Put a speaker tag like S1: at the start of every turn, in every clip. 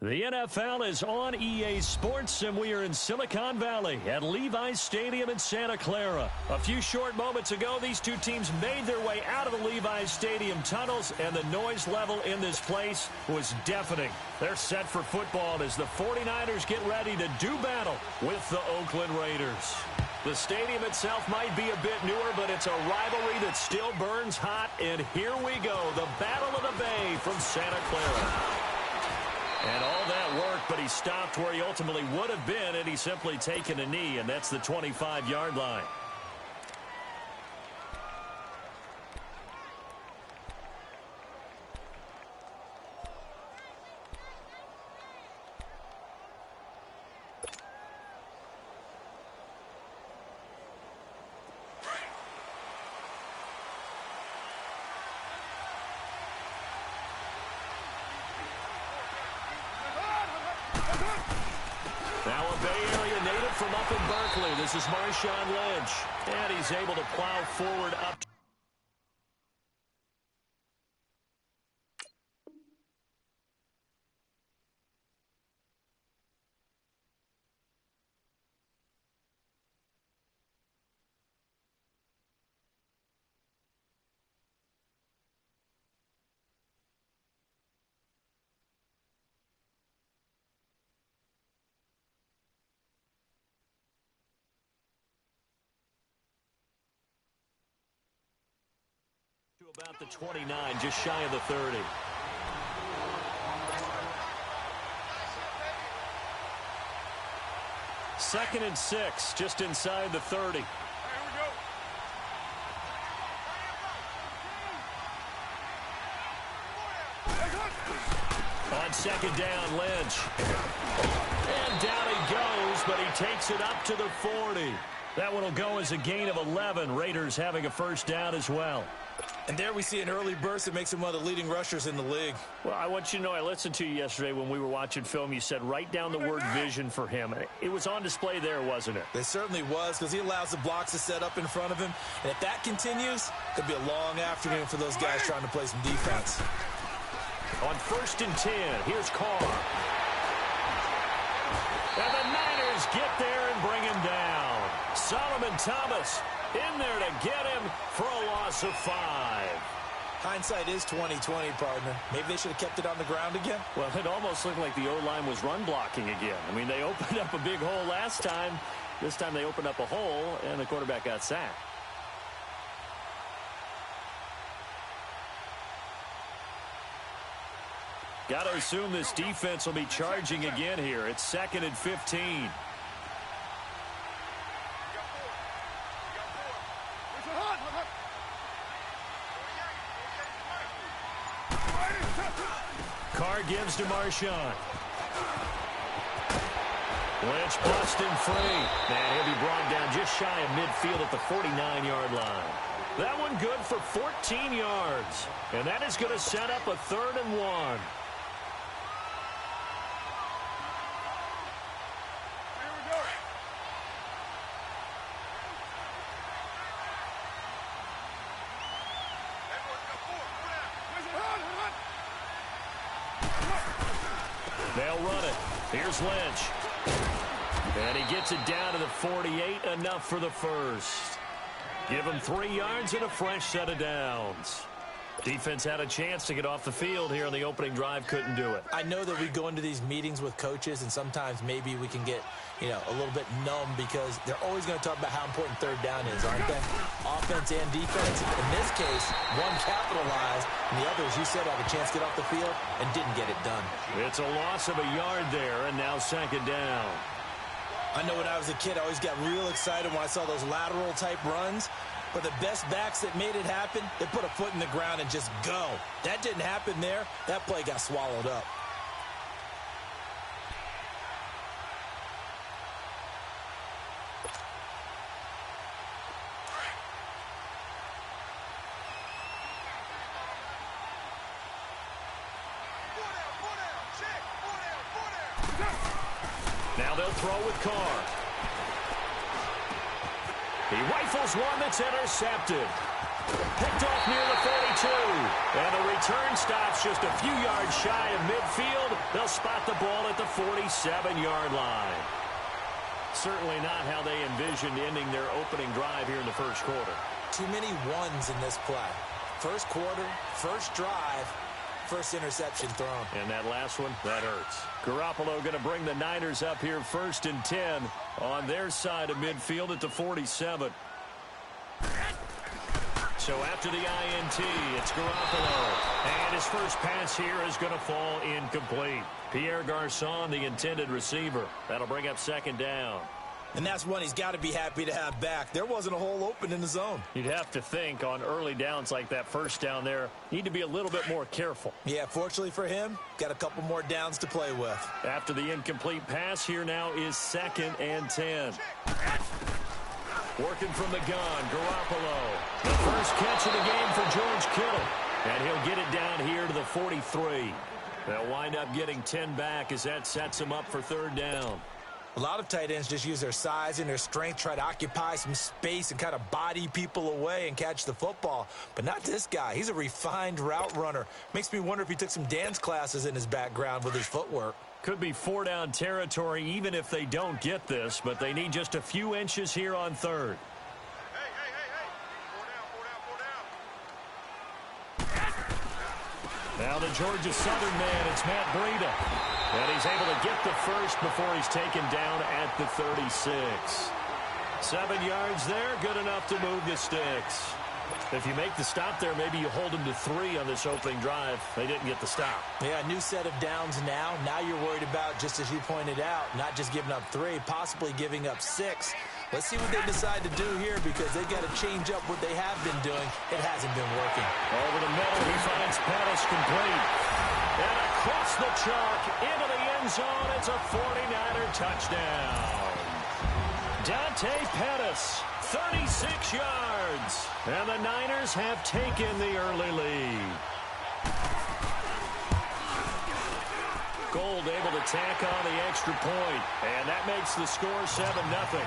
S1: The NFL is on EA Sports, and we are in Silicon Valley at Levi's Stadium in Santa Clara. A few short moments ago, these two teams made their way out of the Levi's Stadium tunnels, and the noise level in this place was deafening. They're set for football as the 49ers get ready to do battle with the Oakland Raiders. The stadium itself might be a bit newer, but it's a rivalry that still burns hot, and here we go, the Battle of the Bay from Santa Clara. And all that work, but he stopped where he ultimately would have been, and he's simply taken a knee, and that's the 25-yard line. Now a Bay Area native from up in Berkeley. This is Marshawn Lynch. And he's able to plow forward up. About the 29, just shy of the 30. Second and 6, just inside the 30. On second down, Lynch. And down he goes, but he takes it up to the 40. That one will go as a gain of 11. Raiders having a first down as well.
S2: And there we see an early burst that makes him one of the leading rushers in the league.
S1: Well, I want you to know, I listened to you yesterday when we were watching film. You said write down the word vision for him. It was on display there, wasn't it?
S2: It certainly was, because he allows the blocks to set up in front of him. And if that continues, it could be a long afternoon for those guys trying to play some defense.
S1: On first and 10, here's Carr. And the Niners get there and bring him down. Solomon Thomas in there to get him for a loss of 5.
S2: Hindsight is 20/20, partner. Maybe they should have kept it on the ground again.
S1: Well, it almost looked like the O-line was run blocking again. I mean, they opened up a big hole last time. This time they opened up a hole, and the quarterback got sacked. Got to assume this defense will be charging again here. It's second and 15. Carr gives to Marshawn. Lynch busting free. And he'll be brought down just shy of midfield at the 49-yard line. That one good for 14 yards. And that is going to set up a 3rd and 1. They'll run it. Here's Lynch. And he gets it down to the 48, enough for the first. Give him 3 yards and a fresh set of downs. Defense had a chance to get off the field here on the opening drive, couldn't do it.
S2: I know that we go into these meetings with coaches, and sometimes maybe we can get, a little bit numb because they're always going to talk about how important 3rd down is, aren't they? Offense and defense. In this case, one capitalized, and the other, as you said, had a chance to get off the field and didn't get it done.
S1: It's a loss of a yard there, and now second down.
S2: I know when I was a kid, I always got real excited when I saw those lateral-type runs. But the best backs that made it happen, they put a foot in the ground and just go. That didn't happen there. That play got swallowed up.
S1: Now they'll throw with Carr. He rifles one that's intercepted. Picked off near the 42. And the return stops just a few yards shy of midfield. They'll spot the ball at the 47-yard line. Certainly not how they envisioned ending their opening drive here in the first quarter.
S2: Too many ones in this play. First quarter, first drive, first interception thrown.
S1: And that last one, that hurts. Garoppolo going to bring the Niners up here 1st and 10 on their side of midfield at the 47. So after the INT, it's Garoppolo. And his first pass here is going to fall incomplete. Pierre Garçon, the intended receiver. That'll bring up 2nd down.
S2: And that's one he's got to be happy to have back. There wasn't a hole open in the zone.
S1: You'd have to think on early downs like that first down there, need to be a little bit more careful.
S2: Yeah, fortunately for him, got a couple more downs to play with.
S1: After the incomplete pass, here now is 2nd and 10. Working from the gun, Garoppolo. The first catch of the game for George Kittle. And he'll get it down here to the 43. They'll wind up getting 10 back as that sets him up for 3rd down.
S2: A lot of tight ends just use their size and their strength, try to occupy some space and kind of body people away and catch the football. But not this guy. He's a refined route runner. Makes me wonder if he took some dance classes in his background with his footwork.
S1: Could be 4-down territory even if they don't get this, but they need just a few inches here on 3rd. Now the Georgia Southern man, it's Matt Breida. And he's able to get the first before he's taken down at the 36. 7 yards there, good enough to move the sticks. If you make the stop there, maybe you hold them to 3 on this opening drive. They didn't get the stop.
S2: Yeah, a new set of downs now. Now you're worried about, just as you pointed out, not just giving up 3, possibly giving up 6. Let's see what they decide to do here because they've got to change up what they have been doing. It hasn't been working.
S1: Over the middle, he finds Pettis complete. And across the chalk into the end zone, it's a 49er touchdown. Dante Pettis, 36 yards. And the Niners have taken the early lead. Gold able to tack on the extra point. And that makes the score 7-0.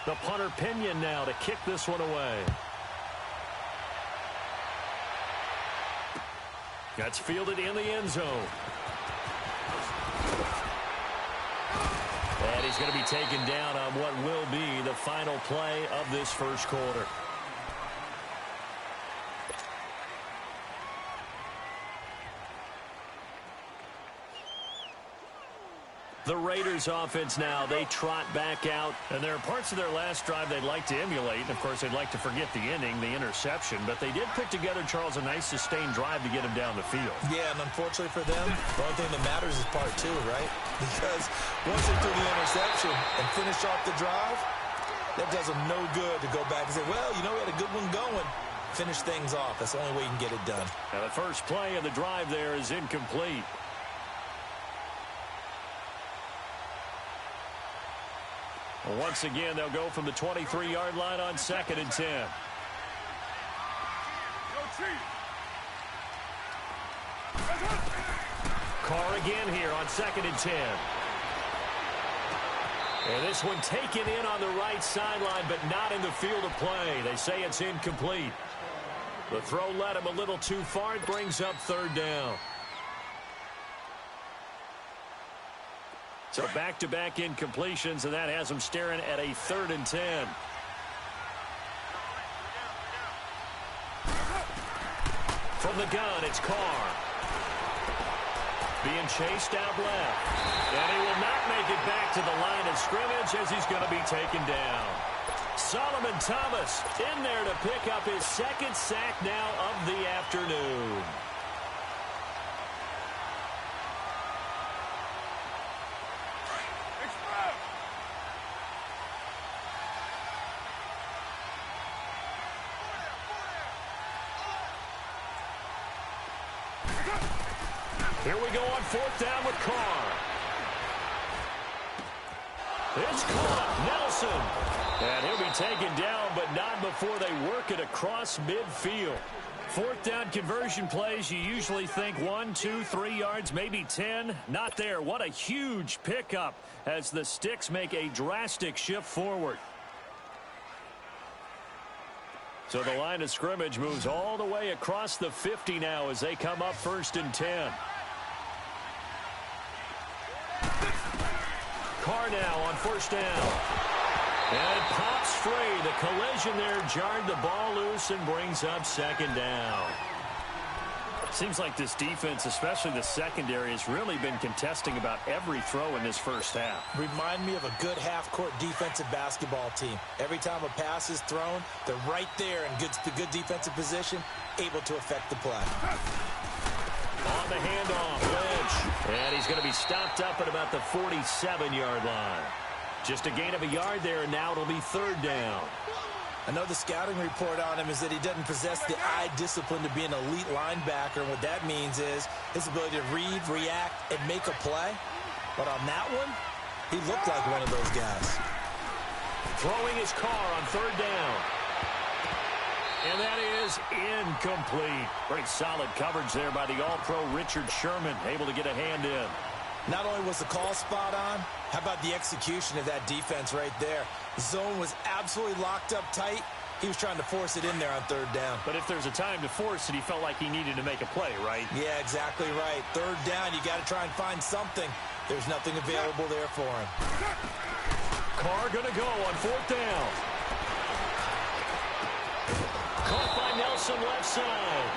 S1: The punter Pinion now to kick this one away. That's fielded in the end zone. And he's going to be taken down on what will be the final play of this first quarter. The Raiders offense now, they trot back out. And there are parts of their last drive they'd like to emulate. And, of course, they'd like to forget the inning, the interception. But they did put together, Charles, a nice sustained drive to get him down the field.
S2: Yeah, and unfortunately for them, the only thing that matters is part 2, right? Because once they threw the interception and finish off the drive, that does them no good to go back and say, well, you know, we had a good one going. Finish things off. That's the only way you can get it done.
S1: Now, the first play of the drive there is incomplete. Once again, they'll go from the 23-yard line on 2nd and 10. Carr again here on 2nd and 10. And this one taken in on the right sideline, but not in the field of play. They say it's incomplete. The throw led him a little too far. It brings up 3rd down. So back-to-back incompletions, and that has them staring at a 3rd and 10. From the gun, it's Carr. Being chased out left. And he will not make it back to the line of scrimmage as he's going to be taken down. Solomon Thomas in there to pick up his 2nd sack now of the afternoon. Here we go on 4th down with Carr. It's caught. Nelson. And he'll be taken down, but not before they work it across midfield. Fourth down conversion plays, you usually think 1, 2, 3 yards, maybe 10. Not there. What a huge pickup as the Sticks make a drastic shift forward. So the line of scrimmage moves all the way across the 50 now as they come up 1st and 10. Carr now on 1st down. And it pops free. The collision there jarred the ball loose and brings up 2nd down. Seems like this defense, especially the secondary, has really been contesting about every throw in this first half.
S2: Remind me of a good half-court defensive basketball team. Every time a pass is thrown, they're right there in good defensive position, able to affect the play.
S1: On the handoff, Lynch. And he's going to be stopped up at about the 47-yard line. Just a gain of a yard there, and now it'll be 3rd down.
S2: I know the scouting report on him is that he doesn't possess the eye discipline to be an elite linebacker. And what that means is his ability to read, react, and make a play. But on that one, he looked like one of those guys.
S1: Throwing his car on 3rd down. And that is incomplete. Very solid coverage there by the All-Pro Richard Sherman, able to get a hand in.
S2: Not only was the call spot on, how about the execution of that defense right there? The zone was absolutely locked up tight. He was trying to force it in there on 3rd down.
S1: But if there's a time to force it, he felt like he needed to make a play, right?
S2: Yeah, exactly right. 3rd down, you got to try and find something. There's nothing available there for him.
S1: Carr going to go on 4th down. Caught by Nelson left side.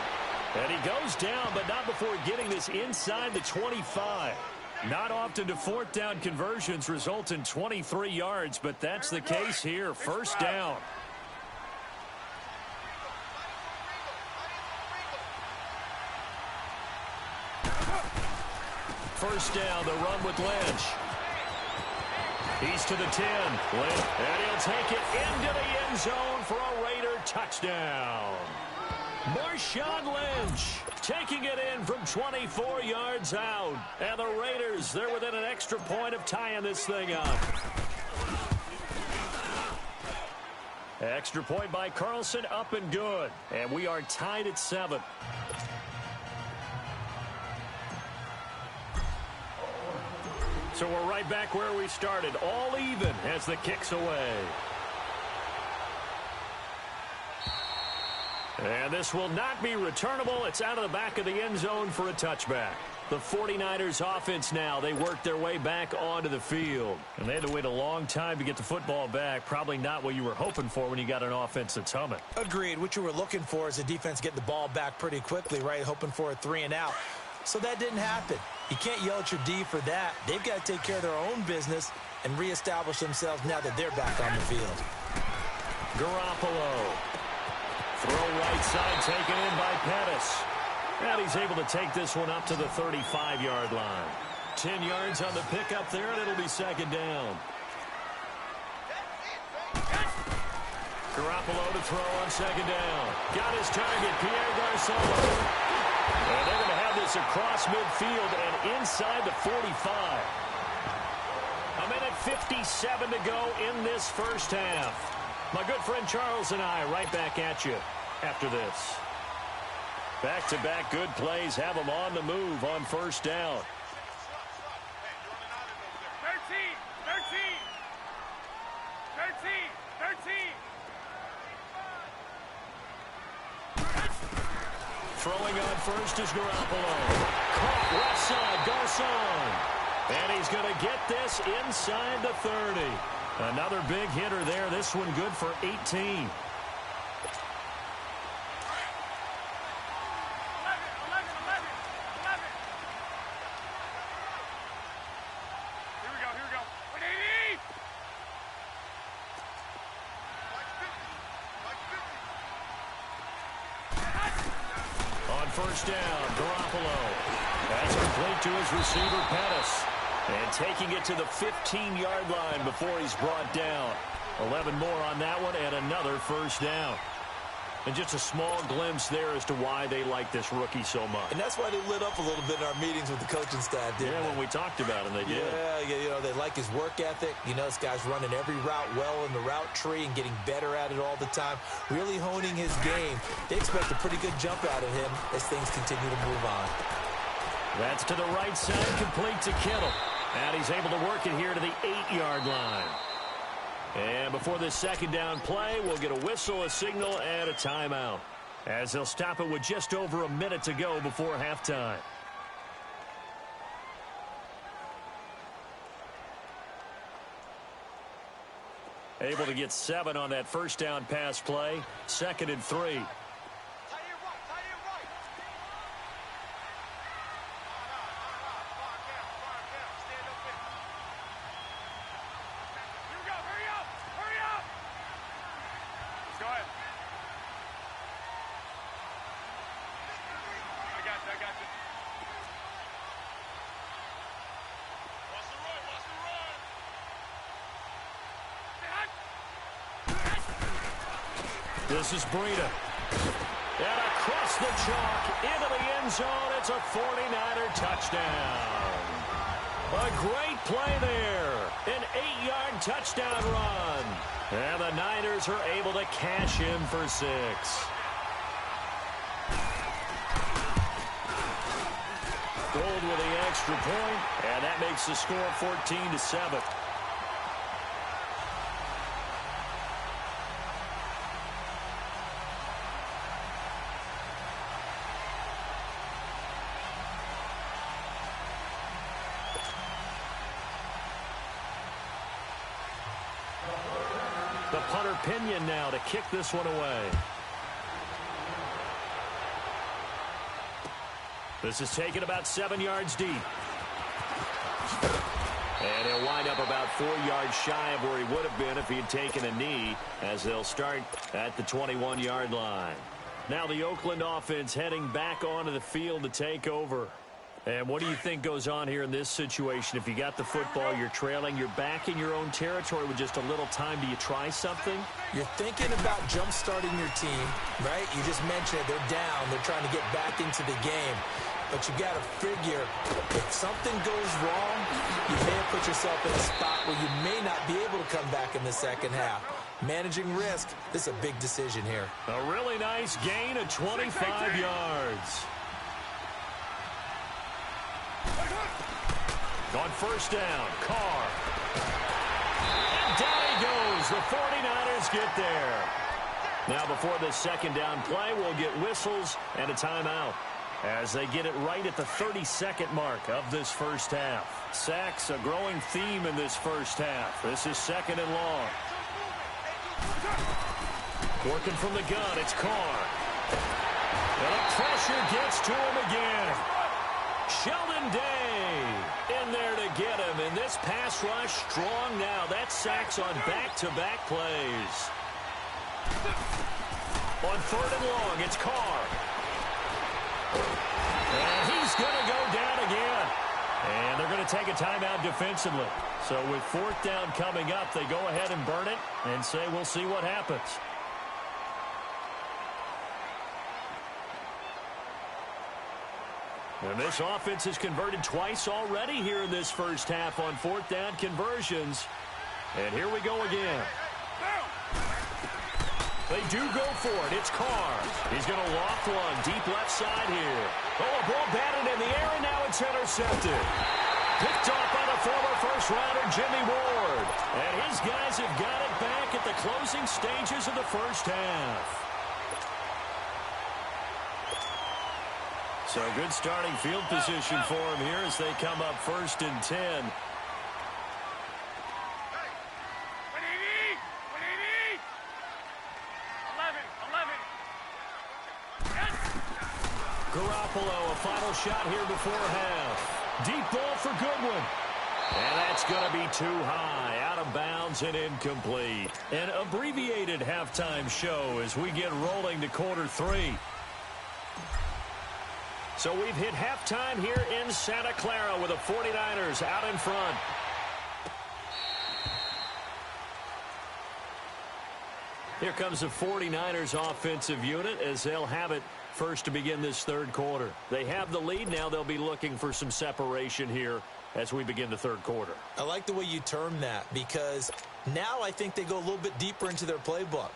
S1: And he goes down, but not before getting this inside the 25. Not often do 4th down conversions result in 23 yards, but that's the case here. 1st down. First down, the run with Lynch. He's to the 10. Lynch, and he'll take it into the end zone for a Raider touchdown. Marshawn Lynch taking it in from 24 yards out. And the Raiders, they're within an extra point of tying this thing up. Extra point by Carlson, up and good. And we are tied at 7. So we're right back where we started, all even as the kick's away. And this will not be returnable. It's out of the back of the end zone for a touchback. The 49ers offense now, they work their way back onto the field. And they had to wait a long time to get the football back. Probably not what you were hoping for when you got an offense that's humming.
S2: Agreed. What you were looking for is the defense getting the ball back pretty quickly, right? Hoping for a 3 and out. So that didn't happen. You can't yell at your D for that. They've got to take care of their own business and reestablish themselves now that they're back on the field.
S1: Garoppolo. Throw right side taken in by Pettis. And he's able to take this one up to the 35-yard line. 10 yards on the pickup there, and it'll be 2nd down. Garoppolo to throw on 2nd down. Got his target, Pierre Garçon. And they're going to have this across midfield and inside the 45. A minute 57 to go in this first half. My good friend Charles and I right back at you after this. Back-to-back good plays have them on the move on 1st down. 13. Throwing on first is Garoppolo. Caught left side, Garçon. And he's going to get this inside the 30. Another big hitter there. This one good for 18. First down, Garoppolo. That's complete to his receiver, Pettis. And taking it to the 15-yard line before he's brought down. 11 more on that one and another first down. And just a small glimpse there as to why they like this rookie so much.
S2: And that's why they lit up a little bit in our meetings with the coaching staff, didn't they?
S1: When we talked about him, they did.
S2: Yeah, they like his work ethic. This guy's running every route well in the route tree and getting better at it all the time, really honing his game. They expect a pretty good jump out of him as things continue to move on.
S1: That's to the right side, complete to Kittle. And he's able to work it here to the 8-yard line. And before this second down play, we'll get a whistle, a signal, and a timeout, as they'll stop it with just over a minute to go before halftime. Able to get 7 on that first down pass play. 2nd and 3. This is Breida. And across the chalk into the end zone. It's a 49er touchdown. A great play there. An 8-yard touchdown run. And the Niners are able to cash in for 6. Gold with the extra point, and that makes the score 14-7. The punter Pinion now to kick this one away. This is taken about 7 yards deep. And he'll wind up about 4 yards shy of where he would have been if he had taken a knee, as they'll start at the 21-yard line. Now the Oakland offense heading back onto the field to take over. And what do you think goes on here in this situation? If you got the football, you're trailing, you're back in your own territory with just a little time. Do you try something?
S2: You're thinking about jump-starting your team, right? You just mentioned it. They're down. They're trying to get back into the game. But you got to figure, if something goes wrong, you may have put yourself in a spot where you may not be able to come back in the second half. Managing risk, this is a big decision here.
S1: A really nice gain of 25 yards. On first down, Carr. And down he goes. The 49ers get there. Now before this second down play, we'll get whistles and a timeout, as they get it right at the 32nd mark of this first half. Sacks, a growing theme in this first half. This is 2nd and long. Working from the gun, it's Carr. And the pressure gets to him again. Sheldon Day in there to get him. And this pass rush strong now. That sacks on back-to-back plays. On 3rd and long, it's Carr. And he's going to go down again. And they're going to take a timeout defensively. So with 4th down coming up, they go ahead and burn it and say we'll see what happens. And this offense has converted twice already here in this first half on 4th down conversions. And here we go again. They do go for it. It's Carr. He's going to loft one deep left side here. Oh, a ball batted in the air, and now it's intercepted. Picked off by the former first-rounder Jimmy Ward. And his guys have got it back at the closing stages of the first half. So good starting field position for him here as they come up 1st and 10. Garoppolo, a final shot here before half. Deep ball for Goodwin. And that's going to be too high, out of bounds and incomplete. An abbreviated halftime show as we get rolling to quarter 3. So we've hit halftime here in Santa Clara with the 49ers out in front. Here comes the 49ers offensive unit as they'll have it first to begin this third quarter. They have the lead. Now they'll be looking for some separation here as we begin the third quarter.
S2: I like the way you term that because now I think they go a little bit deeper into their playbook.